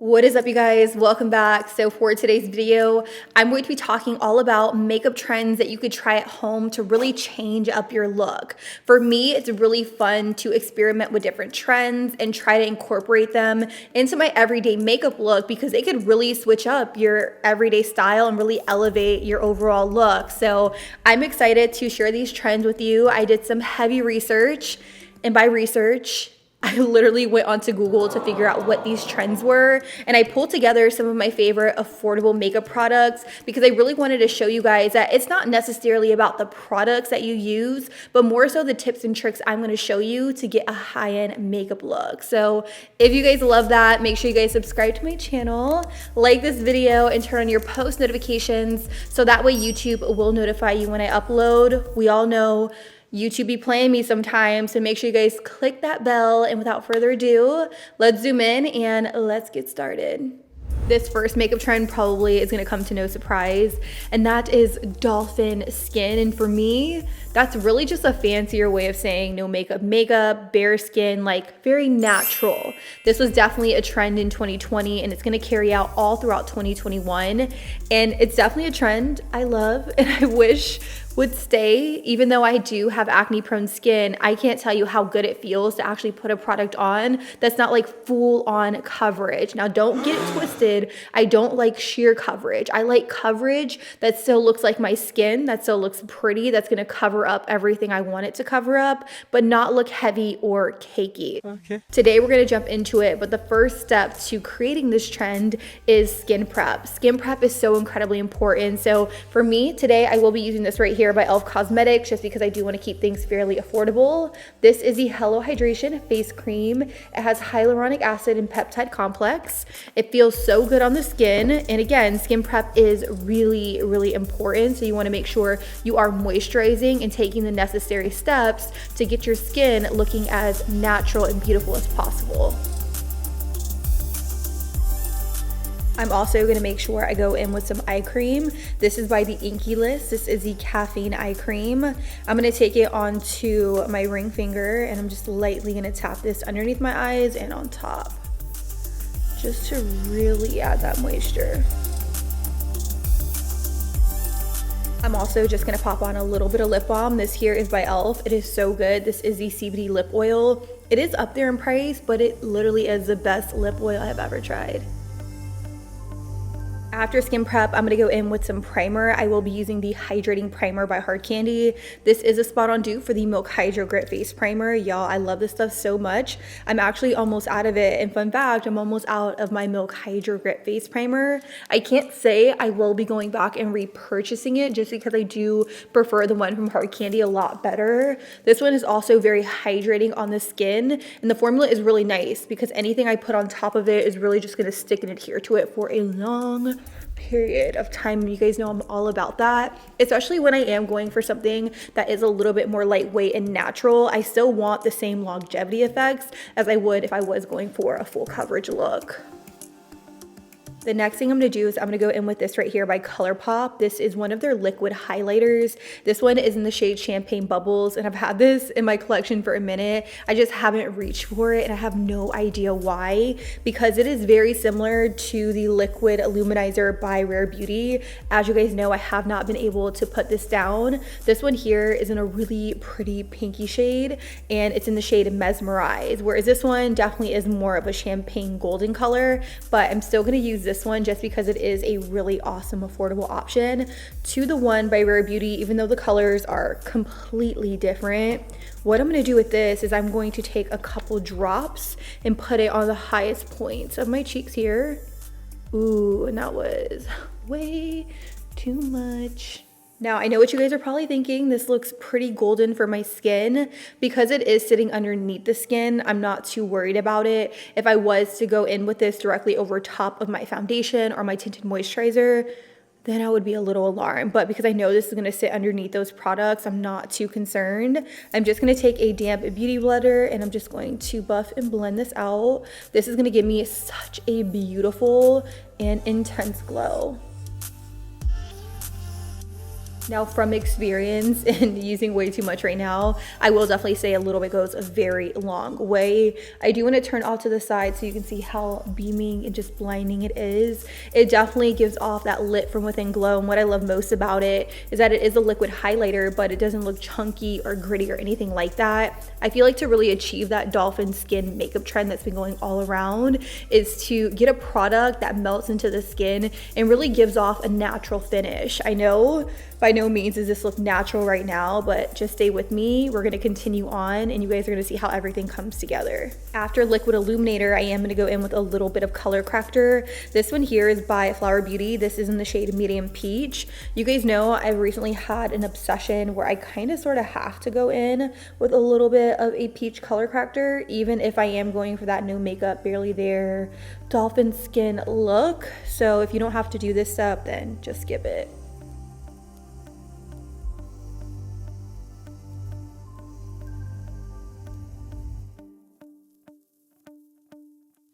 What is up, you guys? Welcome back. So for today's video, I'm going to be talking all about makeup trends that you could try at home to really change up your look. For me, it's really fun to experiment with different trends and try to incorporate them into my everyday makeup look because they could really switch up your everyday style and really elevate your overall look. So I'm excited to share these trends with you. I did some heavy research, and by research, I literally went onto Google to figure out what these trends were, and I pulled together some of my favorite affordable makeup products because I really wanted to show you guys that it's not necessarily about the products that you use, but more so the tips and tricks I'm going to show you to get a high-end makeup look. So if you guys love that, make sure you guys subscribe to my channel, like this video, and turn on your post notifications so that way YouTube will notify you when I upload. We all know YouTube be playing me sometimes, so make sure you guys click that bell. And without further ado, let's zoom in and let's get started. This first makeup trend probably is going to come to no surprise, and that is dolphin skin. And for me, that's really just a fancier way of saying no makeup, bare skin, like very natural. This was definitely a trend in 2020, and it's going to carry out all throughout 2021. And it's definitely a trend I love and I wish would stay. Even though I do have acne prone skin, I can't tell you how good it feels to actually put a product on that's not like full on coverage. Now don't get it twisted. I don't like sheer coverage. I like coverage that still looks like my skin, that still looks pretty, that's gonna cover up everything I want it to cover up, but not look heavy or cakey. Okay. Today we're gonna jump into it, but the first step to creating this trend is skin prep. Skin prep is so incredibly important. So for me today, I will be using this right here by e.l.f. Cosmetics just because I do want to keep things fairly affordable. This is the Hello Hydration Face Cream. It has hyaluronic acid and peptide complex. It feels so good on the skin. And again, skin prep is really, really important. So you want to make sure you are moisturizing and taking the necessary steps to get your skin looking as natural and beautiful as possible. I'm also going to make sure I go in with some eye cream. This is by the Inky List. This is the caffeine eye cream. I'm going to take it onto my ring finger and I'm just lightly going to tap this underneath my eyes and on top, just to really add that moisture. I'm also just going to pop on a little bit of lip balm. This here is by e.l.f. It is so good. This is the CBD lip oil. It is up there in price, but it literally is the best lip oil I've ever tried. After skin prep, I'm going to go in with some primer. I will be using the Hydrating Primer by Hard Candy. This is a spot on dupe for the Milk Hydro Grit Face Primer. Y'all, I love this stuff so much. I'm actually almost out of it. And fun fact, I'm almost out of my Milk Hydro Grit Face Primer. I can't say I will be going back and repurchasing it just because I do prefer the one from Hard Candy a lot better. This one is also very hydrating on the skin. And the formula is really nice because anything I put on top of it is really just going to stick and adhere to it for a long period of time. You guys know I'm all about that, especially when I am going for something that is a little bit more lightweight and natural. I still want the same longevity effects as I would if I was going for a full coverage look. The next thing I'm going to do is I'm going to go in with this right here by ColourPop. This is one of their liquid highlighters. This one is in the shade Champagne Bubbles, and I've had this in my collection for a minute. I just haven't reached for it, and I have no idea why, because it is very similar to the Liquid Illuminizer by Rare Beauty. As you guys know, I have not been able to put this down. This one here is in a really pretty pinky shade, and it's in the shade Mesmerize, whereas this one definitely is more of a champagne golden color, but I'm still going to use this one just because it is a really awesome affordable option to the one by Rare Beauty, even though the colors are completely different. What I'm going to do with this is I'm going to take a couple drops and put it on the highest points of my cheeks here. Ooh, and that was way too much. Now, I know what you guys are probably thinking. This looks pretty golden for my skin. Because it is sitting underneath the skin, I'm not too worried about it. If I was to go in with this directly over top of my foundation or my tinted moisturizer, then I would be a little alarmed. But because I know this is going to sit underneath those products, I'm not too concerned. I'm just going to take a damp beauty blender and I'm just going to buff and blend this out. This is going to give me such a beautiful and intense glow. Now, from experience and using way too much right now, I will definitely say a little bit goes a very long way. I do want to turn off to the side so you can see how beaming and just blinding it is. It definitely gives off that lit from within glow, and what I love most about it is that it is a liquid highlighter, but it doesn't look chunky or gritty or anything like that. I feel like to really achieve that dolphin skin makeup trend that's been going all around is to get a product that melts into the skin and really gives off a natural finish. I know by no means does this look natural right now, but just stay with me. We're gonna continue on and you guys are gonna see how everything comes together. After liquid illuminator, I am gonna go in with a little bit of color corrector. This one here is by Flower Beauty. This is in the shade medium peach. You guys know I've recently had an obsession where I kind of sort of have to go in with a little bit of a peach color corrector, even if I am going for that no makeup, barely there, dolphin skin look. So if you don't have to do this step, then just skip it.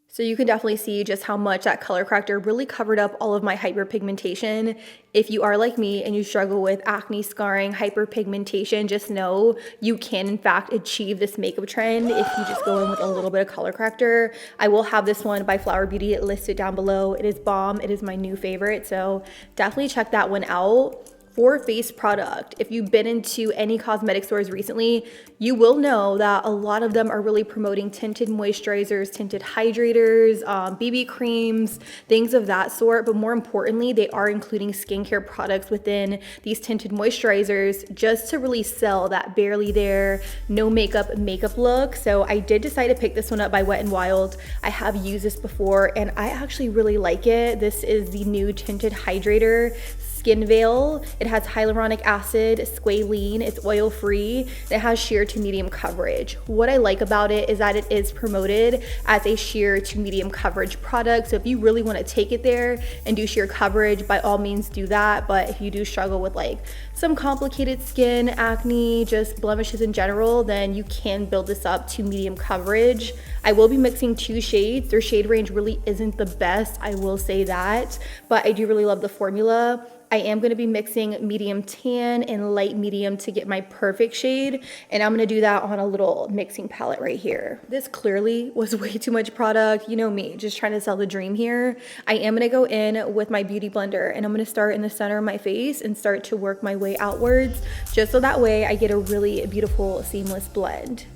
So you can definitely see just how much that color corrector really covered up all of my hyperpigmentation. If you are like me and you struggle with acne, scarring, hyperpigmentation, just know you can in fact achieve this makeup trend if you just go in with a little bit of color corrector. I will have this one by Flower Beauty listed down below. It is bomb. It is my new favorite. So definitely check that one out. For face product, if you've been into any cosmetic stores recently, you will know that a lot of them are really promoting tinted moisturizers, tinted hydrators, BB creams, things of that sort. But more importantly, they are including skincare products within these tinted moisturizers just to really sell that barely there, no makeup look. So I did decide to pick this one up by Wet n Wild. I have used this before and I actually really like it. This is the new tinted hydrator Skin Veil. It has hyaluronic acid, squalene, it's oil free, it has sheer to medium coverage. What I like about it is that it is promoted as a sheer to medium coverage product. So if you really want to take it there and do sheer coverage, by all means do that. But if you do struggle with like some complicated skin, acne, just blemishes in general, then you can build this up to medium coverage. I will be mixing 2 shades. Their shade range really isn't the best, I will say that, but I do really love the formula. I am going to be mixing medium tan and light medium to get my perfect shade, and I'm going to do that on a little mixing palette right here. This clearly was way too much product. You know me, just trying to sell the dream here. I am going to go in with my beauty blender and I'm going to start in the center of my face and start to work my way outwards, just so that way I get a really beautiful seamless blend.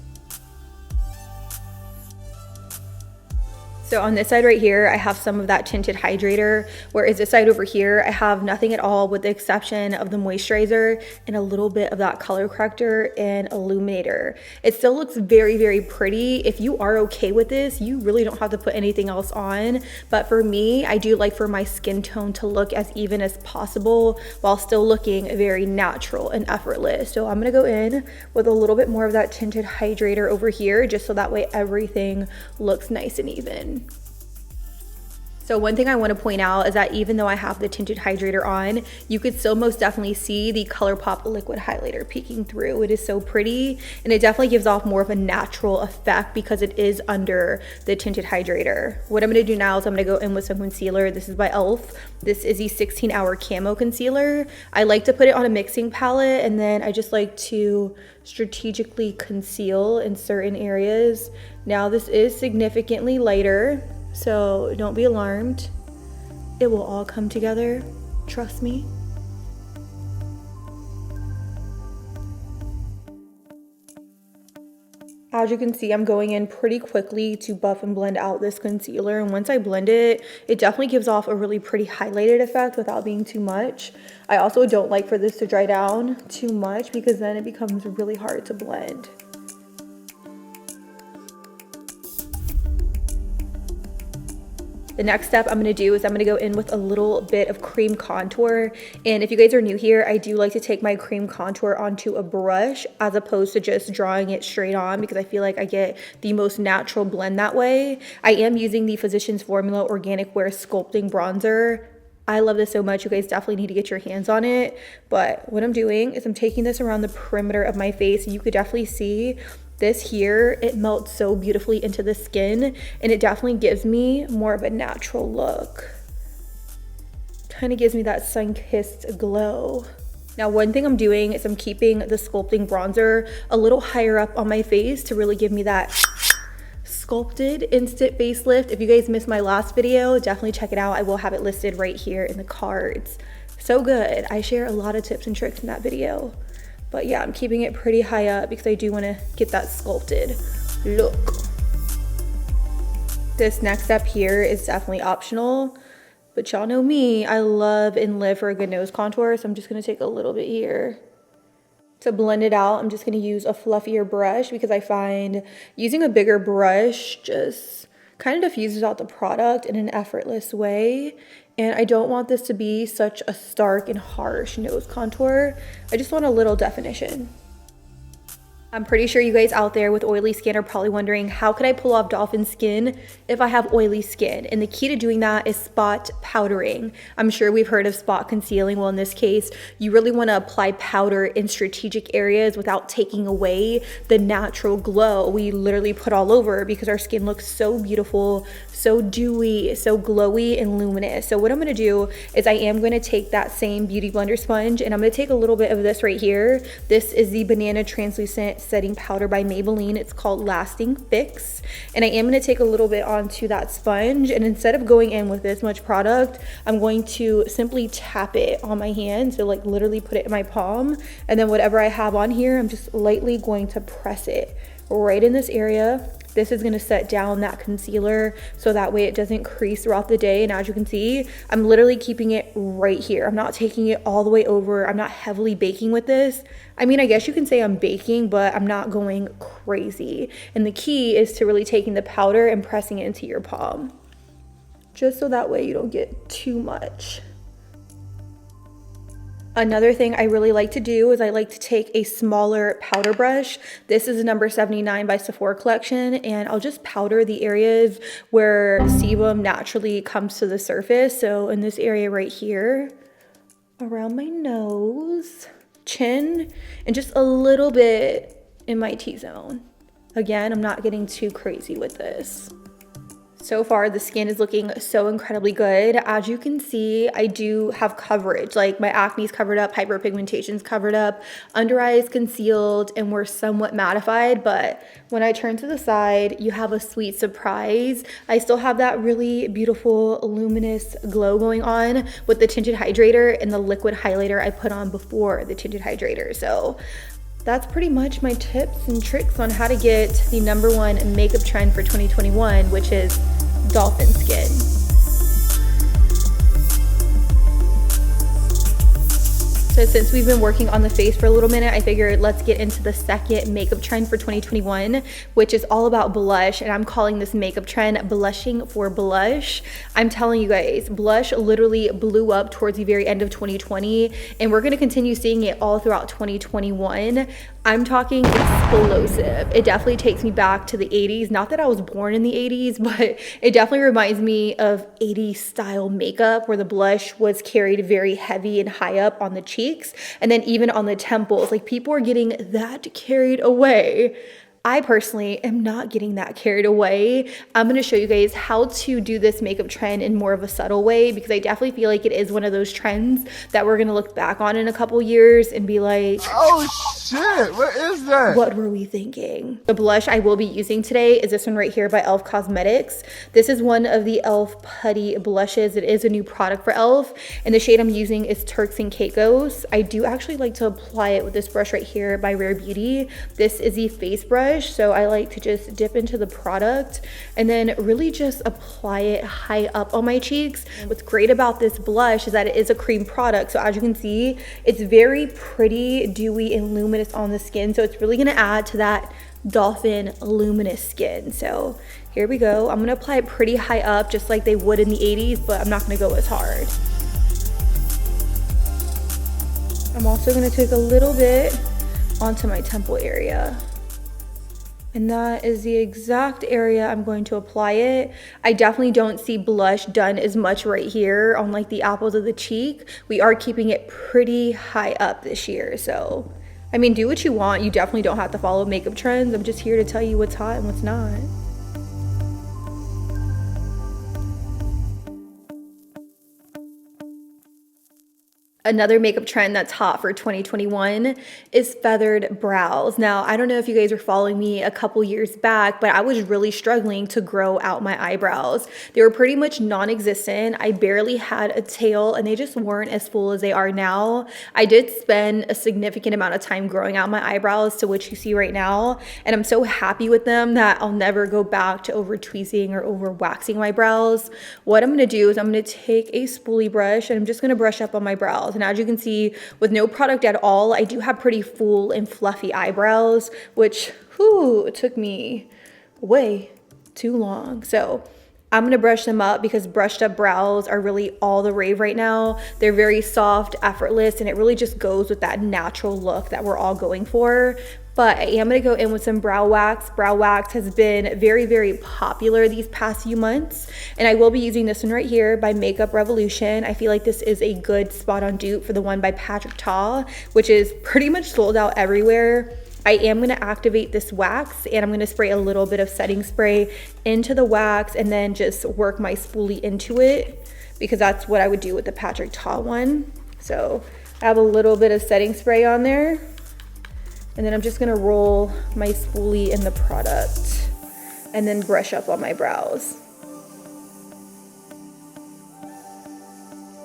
So on this side right here, I have some of that tinted hydrator, whereas this side over here, I have nothing at all with the exception of the moisturizer and a little bit of that color corrector and illuminator. It still looks very, very pretty. If you are okay with this, you really don't have to put anything else on. But for me, I do like for my skin tone to look as even as possible while still looking very natural and effortless. So I'm gonna go in with a little bit more of that tinted hydrator over here, just so that way everything looks nice and even. So one thing I want to point out is that even though I have the tinted hydrator on, you could still most definitely see the ColourPop liquid highlighter peeking through. It is so pretty, and it definitely gives off more of a natural effect because it is under the tinted hydrator. What I'm going to do now is I'm going to go in with some concealer. This is by e.l.f. This is the 16-hour camo concealer. I like to put it on a mixing palette, and then I just like to strategically conceal in certain areas. Now this is significantly lighter, so don't be alarmed. It will all come together, trust me. As you can see, I'm going in pretty quickly to buff and blend out this concealer. And once I blend it, it definitely gives off a really pretty highlighted effect without being too much. I also don't like for this to dry down too much because then it becomes really hard to blend. The next step I'm going to do is I'm going to go in with a little bit of cream contour. And if you guys are new here, I do like to take my cream contour onto a brush as opposed to just drawing it straight on because I feel like I get the most natural blend that way. I am using the Physicians Formula Organic Wear Sculpting Bronzer. I love this so much. You guys definitely need to get your hands on it. But what I'm doing is I'm taking this around the perimeter of my face. You could definitely see this here, it melts so beautifully into the skin and it definitely gives me more of a natural look. Kind of gives me that sun-kissed glow. Now, one thing I'm doing is I'm keeping the sculpting bronzer a little higher up on my face to really give me that sculpted instant facelift. If you guys missed my last video, definitely check it out. I will have it listed right here in the cards. So good. I share a lot of tips and tricks in that video. But yeah, I'm keeping it pretty high up because I do want to get that sculpted look. This next step here is definitely optional, but y'all know me, I love and live for a good nose contour, so I'm just going to take a little bit here. To blend it out, I'm just going to use a fluffier brush because I find using a bigger brush just kind of diffuses out the product in an effortless way. And I don't want this to be such a stark and harsh nose contour. I just want a little definition. I'm pretty sure you guys out there with oily skin are probably wondering, how could I pull off dolphin skin if I have oily skin? And the key to doing that is spot powdering. I'm sure we've heard of spot concealing. Well, in this case, you really want to apply powder in strategic areas without taking away the natural glow we literally put all over, because our skin looks so beautiful, so dewy, so glowy and luminous. So what I'm going to do is I am going to take that same beauty blender sponge and I'm going to take a little bit of this right here. This is the Banana Translucent Setting Powder by Maybelline. It's called Lasting Fix. And I am going to take a little bit onto that sponge, and instead of going in with this much product, I'm going to simply tap it on my hand. So like literally put it in my palm, and then whatever I have on here, I'm just lightly going to press it right in this area. This is going to set down that concealer so that way it doesn't crease throughout the day. And as you can see, I'm literally keeping it right here. I'm not taking it all the way over. I'm not heavily baking with this. I mean, I guess you can say I'm baking, but I'm not going crazy. And the key is to really taking the powder and pressing it into your palm, just so that way you don't get too much. Another thing I really like to do is I like to take a smaller powder brush. This is a number 79 by Sephora Collection, and I'll just powder the areas where sebum naturally comes to the surface. So in this area right here, around my nose, chin, and just a little bit in my T-zone. Again, I'm not getting too crazy with this. So far, the skin is looking so incredibly good. As you can see, I do have coverage. Like my acne's covered up, hyperpigmentation's covered up, under eyes concealed, and we're somewhat mattified. But when I turn to the side, you have a sweet surprise. I still have that really beautiful luminous glow going on with the tinted hydrator and the liquid highlighter I put on before the tinted hydrator. So that's pretty much my tips and tricks on how to get the #1 makeup trend for 2021, which is dolphin skin. So since we've been working on the face for a little minute, I figured let's get into the second makeup trend for 2021, which is all about blush. And I'm calling this makeup trend blushing for blush. I'm telling you guys, blush literally blew up towards the very end of 2020, and we're gonna continue seeing it all throughout 2021. I'm talking explosive. It definitely takes me back to the 80s. Not that I was born in the 80s, but it definitely reminds me of 80s style makeup where the blush was carried very heavy and high up on the cheeks, and then even on the temples. Like people are getting that carried away. I personally am not getting that carried away. I'm going to show you guys how to do this makeup trend in more of a subtle way, because I definitely feel like it is one of those trends that we're going to look back on in a couple years and be like, oh shit, what is that? What were we thinking? The blush I will be using today is this one right here by e.l.f. Cosmetics. This is one of the e.l.f. Putty blushes. It is a new product for e.l.f. and the shade I'm using is Turks and Caicos. I do actually like to apply it with this brush right here by Rare Beauty. This is the face brush. So I like to just dip into the product and then really just apply it high up on my cheeks. And what's great about this blush is that it is a cream product. So as you can see, it's very pretty, dewy, and luminous on the skin. So it's really gonna add to that dolphin luminous skin. So here we go. I'm gonna apply it pretty high up, just like they would in the 80s, but I'm not gonna go as hard. I'm also gonna take a little bit onto my temple area. And that is the exact area I'm going to apply it. I definitely don't see blush done as much right here on like the apples of the cheek. We are keeping it pretty high up this year. So, I mean, do what you want. You definitely don't have to follow makeup trends. I'm just here to tell you what's hot and what's not. Another makeup trend that's hot for 2021 is feathered brows. Now, I don't know if you guys were following me a couple years back, but I was really struggling to grow out my eyebrows. They were pretty much non-existent. I barely had a tail and they just weren't as full as they are now. I did spend a significant amount of time growing out my eyebrows to which you see right now, and I'm so happy with them that I'll never go back to over tweezing or over waxing my brows. What I'm gonna do is I'm gonna take a spoolie brush and I'm just gonna brush up on my brows. And as you can see, with no product at all, I do have pretty full and fluffy eyebrows, which it took me way too long. So I'm gonna brush them up because brushed up brows are really all the rave right now. They're very soft, effortless, and it really just goes with that natural look that we're all going for. But I am gonna go in with some brow wax. Brow wax has been very, very popular these past few months. And I will be using this one right here by Makeup Revolution. I feel like this is a good spot on dupe for the one by Patrick Ta, which is pretty much sold out everywhere. I am gonna activate this wax and I'm gonna spray a little bit of setting spray into the wax and then just work my spoolie into it because that's what I would do with the Patrick Ta one. So I have a little bit of setting spray on there. And then I'm just gonna roll my spoolie in the product and then brush up on my brows.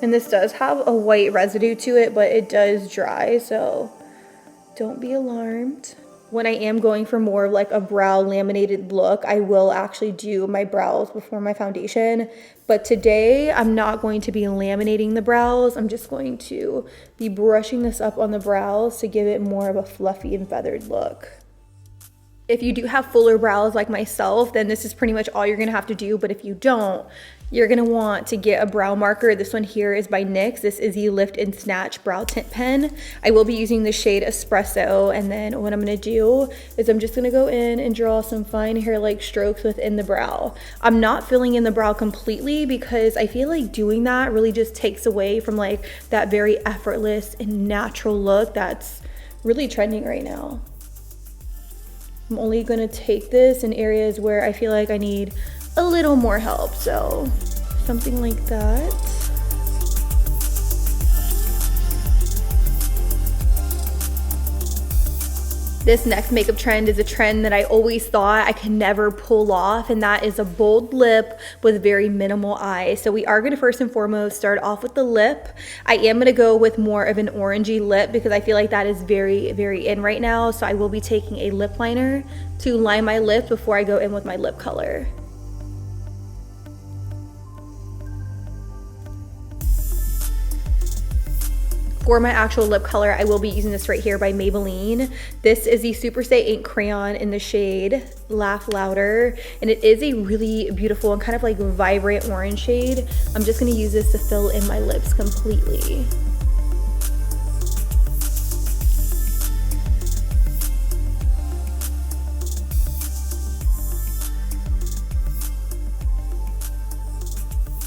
And this does have a white residue to it, but it does dry, so don't be alarmed. When I am going for more of like a brow laminated look, I will actually do my brows before my foundation. But today I'm not going to be laminating the brows. I'm just going to be brushing this up on the brows to give it more of a fluffy and feathered look. If you do have fuller brows like myself, then this is pretty much all you're gonna have to do. But if you don't, you're gonna want to get a brow marker. This one here is by NYX. This is the Lift and Snatch Brow Tint Pen. I will be using the shade Espresso, and then what I'm gonna do is I'm just gonna go in and draw some fine hair-like strokes within the brow. I'm not filling in the brow completely because I feel like doing that really just takes away from like that very effortless and natural look that's really trending right now. I'm only gonna take this in areas where I feel like I need a little more help, so something like that. This next makeup trend is a trend that I always thought I could never pull off, and that is a bold lip with very minimal eyes. So we are gonna first and foremost start off with the lip. I am gonna go with more of an orangey lip because I feel like that is very, very in right now. So I will be taking a lip liner to line my lips before I go in with my lip color. For my actual lip color, I will be using this right here by Maybelline. This is the Super Stay Ink Crayon in the shade Laugh Louder, and it is a really beautiful and kind of like vibrant orange shade. I'm just gonna use this to fill in my lips completely.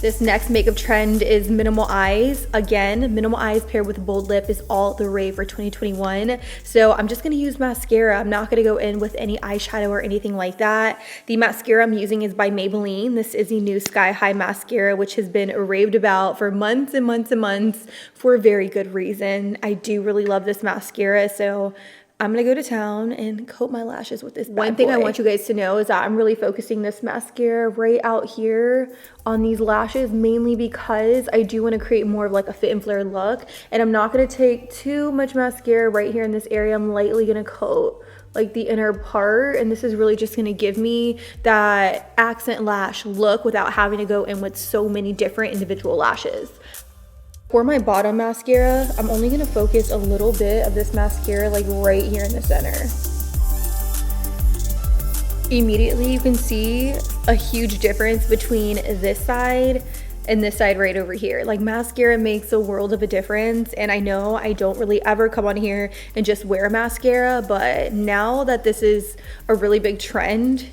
This next makeup trend is minimal eyes. Again, minimal eyes paired with bold lip is all the rave for 2021. So I'm just gonna use mascara. I'm not gonna go in with any eyeshadow or anything like that. The mascara I'm using is by Maybelline. This is the new Sky High mascara, which has been raved about for months and months and months for a very good reason. I do really love this mascara, so I'm gonna go to town and coat my lashes with this bad boy. One thing I want you guys to know is that I'm really focusing this mascara right out here on these lashes, mainly because I do wanna create more of like a fit and flare look. And I'm not gonna take too much mascara right here in this area. I'm lightly gonna coat like the inner part, and this is really just gonna give me that accent lash look without having to go in with so many different individual lashes. For my bottom mascara, I'm only gonna focus a little bit of this mascara like right here in the center. Immediately you can see a huge difference between this side and this side right over here. Like mascara makes a world of a difference, and I know I don't really ever come on here and just wear mascara, but now that this is a really big trend,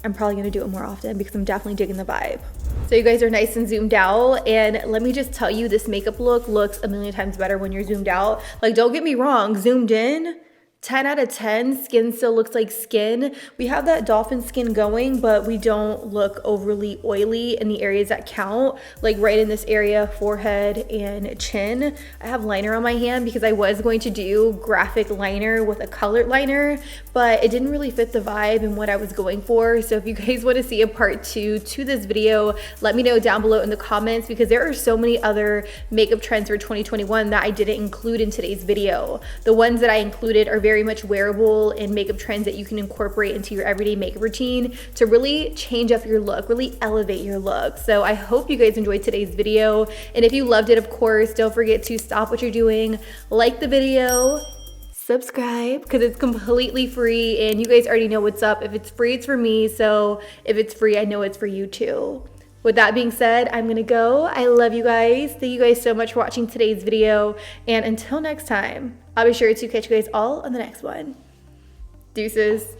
I'm probably gonna do it more often because I'm definitely digging the vibe. So you guys are nice and zoomed out, and let me just tell you, this makeup look looks a million times better when you're zoomed out. Like, don't get me wrong, zoomed in, 10 out of 10. Skin still looks like skin. We have that dolphin skin going, but we don't look overly oily in the areas that count, like right in this area, forehead and chin. I have liner on my hand because I was going to do graphic liner with a colored liner, but it didn't really fit the vibe and what I was going for. So if you guys want to see a part 2 to this video, let me know down below in the comments, because there are so many other makeup trends for 2021 that I didn't include in today's video. The ones that I included are very much wearable and makeup trends that you can incorporate into your everyday makeup routine to really change up your look, really elevate your look. So I hope you guys enjoyed today's video. And if you loved it, of course, don't forget to stop what you're doing, like the video, subscribe, because it's completely free and you guys already know what's up. If it's free, it's for me. So if it's free, I know it's for you too. With that being said, I'm gonna go. I love you guys. Thank you guys so much for watching today's video. And until next time, I'll be sure to catch you guys all on the next one. Deuces.